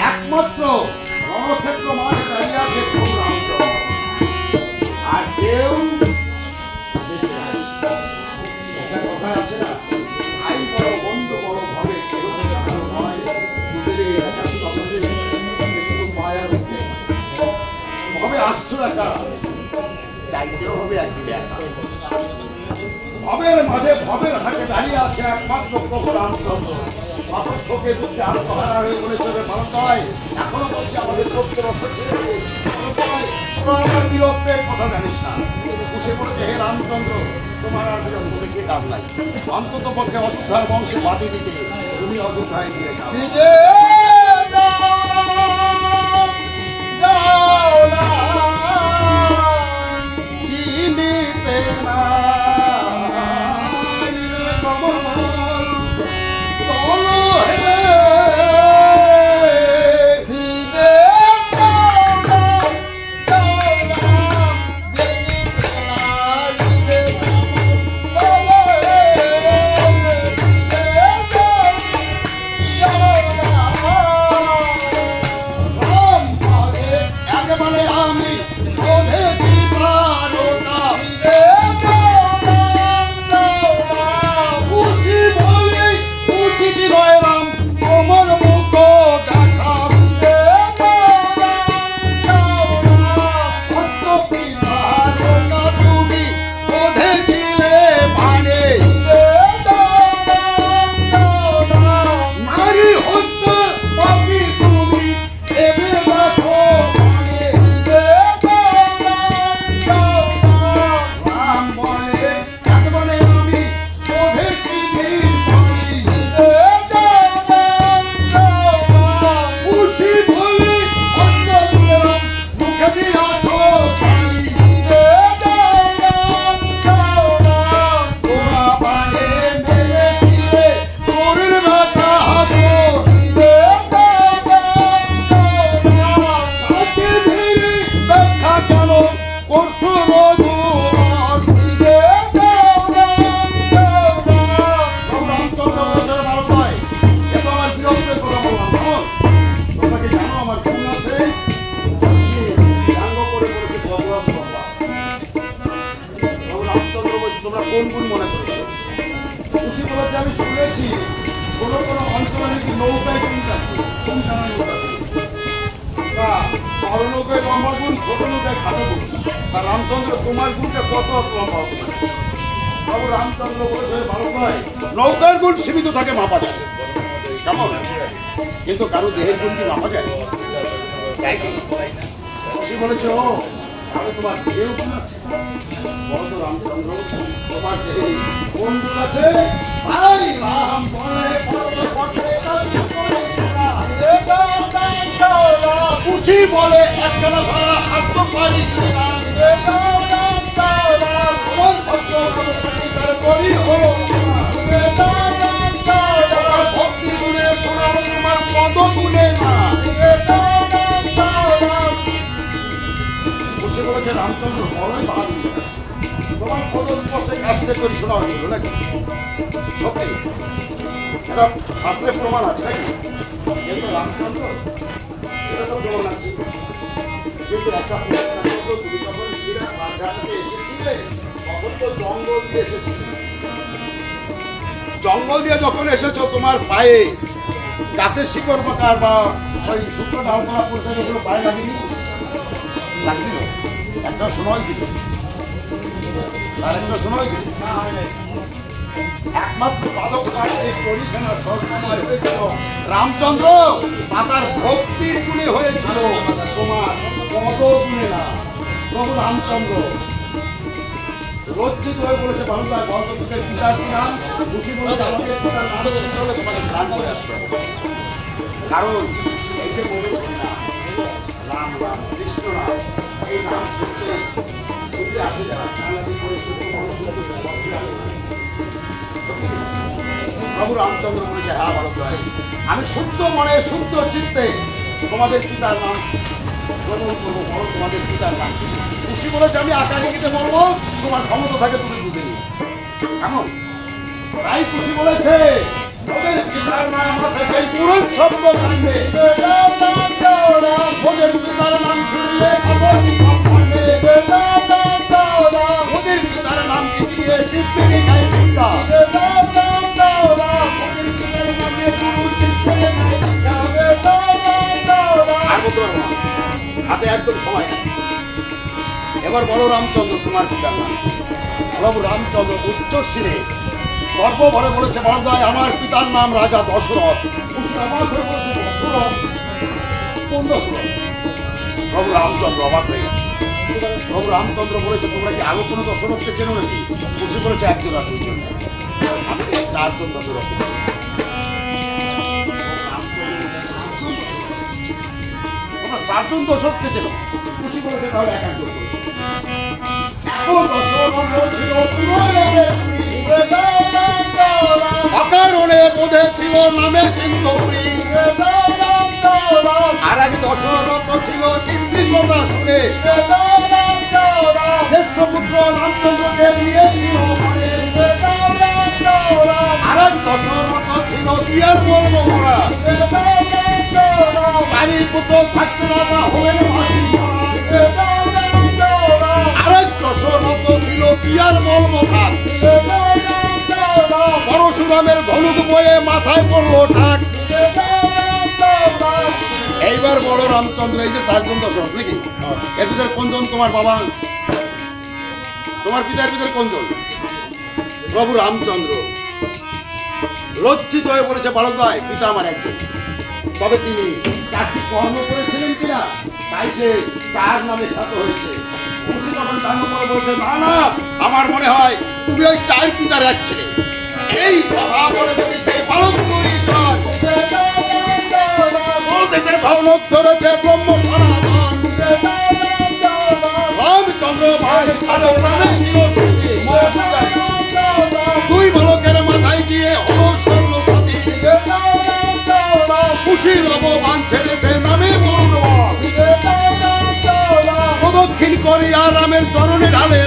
একমাত্র রণক্ষেত্র মাঠে দাঁড়িয়ে আছে প্রভু রামচন্দ্র। আর কেউ কথায় আছে না, আই বড় বন্ধু বড় ঘরে কেউ নয়, ভবে আসছো একা, চাইতেও হবে একদিন একা। ভবের মাঝে ভবের হাটে দাঁড়িয়ে আছে একমাত্র প্রভু রামচন্দ্র। বাপের শোকে দুঃখে আত্মহারা হয়ে বলেছে, ভারতয় এখনো বলছি আমাদের করতে রক্ত ছেড়ে আমার বীরত্বের কথা জানিস না। সে বলেছে, হে রামচন্দ্র, তোমার আর বিরক্ত দেখে কাজ নাই, অন্তত পক্ষে অযোধ্যার বংশে বাদি দিতে তুমি অযোধ্যায় ফিরে যাও। আমি শুনেছি কোন কোন অঞ্চলে নাকি নৌকায় বড় নৌকায় লম্বা গুণ, ছোট নৌকায় খাটো গুণ। আর রামচন্দ্র তোমার গুণটা কত লম্বা হবে? বাবু রামচন্দ্র বলেছে, ভালো নয়, নৌকার গুণ সীমিত থাকে, মাপা যায় কেমন, কিন্তু কারো দেহের গুণ কি মাপা যায়? বলেছে, ও তাহলে তোমার দেহের গুণ আছে। বলো রামচন্দ্র, তোমার দেহে কোন গুণ আছে? খুশি বলে একখানা ভাড়া আসতে পারি ভক্তি গুণে শোনাবো তোমার পদ গুণে না। খুশি বলেছে রামচন্দ্র, বড়ই ভালো তোমার পদ বসে কাজটা করে শোনা হয়েছিল নাকি? সত্যি এটা শাস্ত্রের প্রমাণ আছে নাকি? কিন্তু রামচন্দ্র এটা তো প্রমাণ আছে, কিন্তু একটা তুমি যখন নিজেরা বাগদাতে এসেছিলে তখন তো জঙ্গল দিয়ে এসেছিলে। জঙ্গল দিয়ে যখন এসেছো তোমার পায়ে গাছের শিকড় বাঁকার বা ওই শুক্র ধারণ করা পরিষ্কার ওগুলো পায়ে লাগেনি? লাগছিল? একটা আরেকটা শোনা হয়েছিল, আরেকটা শোনা হয়েছিল। একমাত্র বাদক রামচন্দ্র মাতার ভক্তির গুণে হয়েছিল, তোমার পদ গুণে না। প্রভু রামচন্দ্র লজ্জিত হয়ে বলেছে, বালুদায় বলদের পিতার নাম খুশি বলেছে, আমাদের পিতার নাম হলে তোমাকে স্নান করে আসবে। কারণ এই যে বলেছে না রাম রাম কৃষ্ণ রাম, এই নাম শুনতে যদি আসে যারা স্নানাদি করে শুধু প্রভু রামচন্দ্র বলেছে, হ্যাঁ বালকরাই, আমি শুদ্ধ মনে শুদ্ধ চিত্তে তোমাদের পিতার নাম গ্রহণ করবো। বলো তোমাদের পিতার নাম খুশি বলেছে, আমি আকাশে গিয়ে বলবো, তোমার ক্ষমতা থাকে তুমি বুঝে নিও। কেমন তাই খুশি বলেছে, ওদের পিতার নাম থেকে পুরুষ শব্দ কাণ্ডে ওদের পিতার নাম শুনলে ওদের পিতার নাম কি দিয়ে শিবকে খাই পিতা হাতে একদম সময়। এবার বলো রামচন্দ্র তোমার পিতার নাম। প্রভু রামচন্দ্র উচ্চ শিরে গর্ব ভরে বলেছে, বড়দায় আমার পিতার নাম রাজা দশরথ। দশরথ কোন দশরথ? প্রভু রামচন্দ্র অবাক হয়ে গেছে। প্রভু রামচন্দ্র বলেছে, তোমরা কি আরো কোনো দশরথকে চেনো নাকি? খুশি বলেছে, একজন আর দুইজন, আমি চারজন দশরথ। চারজন দশরথকে চেনো? খুশি বলেছে, তাহলে এক একজন করেছে। অকারণে বোধে ছিল নামে সিন্ধুরি, আর এক দশরথ ছিল নির্ভীকতা শুনে জ্যেষ্ঠপুত্র রামচন্দ্রকে নিয়ে আর এক দশরথ ছিল বিয়ার বর্ম করা বাড়ির পুত্র থাকতে না হয়ে আরেক দশরথ ছিল বিয়ার মর্মঘাত পরশুরামের ধনুক বয়ে মাথায় পড়লো ঠাক। এইবার বড় রামচন্দ্র, এই যে চারজন দশরথ নাকি, এর ভিতরে কোনজন তোমার বাবা, তোমার পিতার ভিতরে কোনজন? প্রভু রামচন্দ্র লজ্জিত হয়ে বলেছে, বালকদায় পিতা আমার একজন, তবে তিনি চারটি কর্ম করেছিলেন কিনা তাই সে তার নামে খ্যাত হয়েছে। খুশি তখন তার উপরে বলেছে, না না, আমার মনে হয় তুমি ওই চার পিতার এক ছেলে। এই কথা বলে তুমি সেই বালক ধনক ধরেছে ব্রহ্ম সনাতন রামচন্দ্র দুই বালকের মাথায় গিয়ে হলো স্বর্ণপতি খুশি লববান ছেড়েছে নামে প্রদক্ষিণ করিয়া রামের চরণে ঢালে